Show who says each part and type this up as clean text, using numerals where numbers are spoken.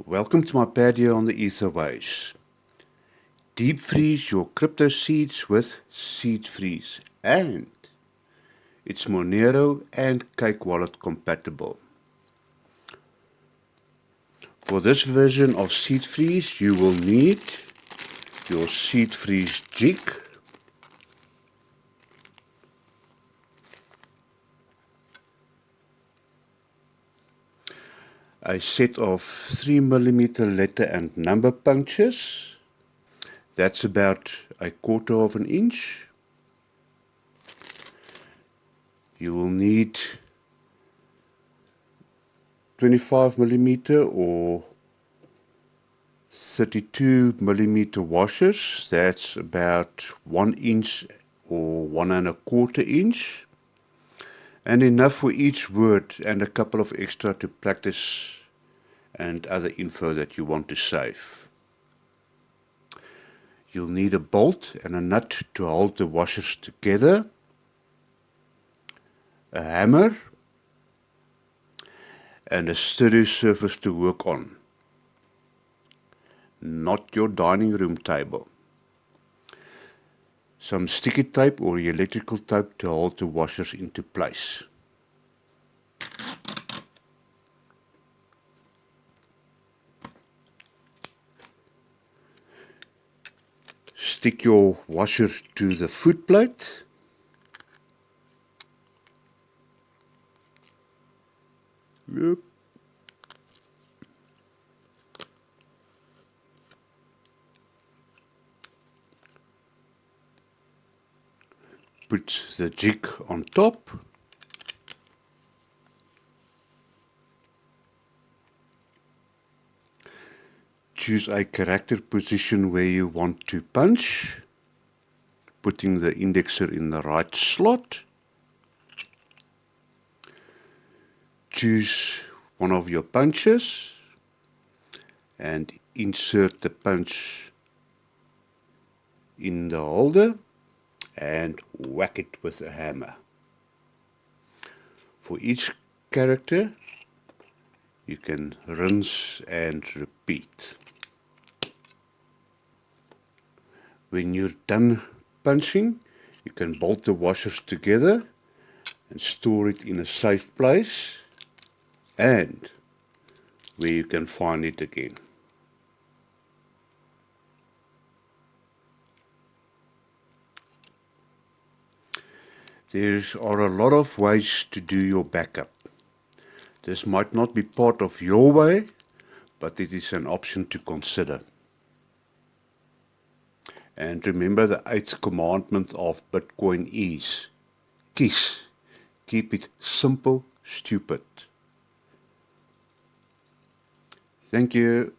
Speaker 1: Welcome to my patio on the Etherways. Deep freeze your crypto seeds with Seed Freeze, and it's Monero and Cake Wallet compatible. For this version of Seed Freeze, you will need your Seed Freeze jig, a set of 3mm letter and number punches. That's about 1/4 of an inch. You will need 25mm or 32mm washers. That's about 1 inch or 1 1/4 inch. And enough for each word and a couple of extra to practice and other info that you want to save. You'll need a bolt and a nut to hold the washers together, a hammer, and a sturdy surface to work on. Not your dining room table. Some sticky tape or electrical tape to hold the washers into place. Stick your washer to the foot plate. Yep. Put the jig on top. Choose a character position where you want to punch, putting the indexer in the right slot. Choose one of your punches and insert the punch in the holder and whack it with a hammer. For each character, you can rinse and repeat. When you're done punching, you can bolt the washers together and store it in a safe place and where you can find it again. There are a lot of ways to do your backup. This might not be part of your way, but it is an option to consider. And remember, the 8th commandment of Bitcoin is kies. Keep it simple, stupid. Thank you.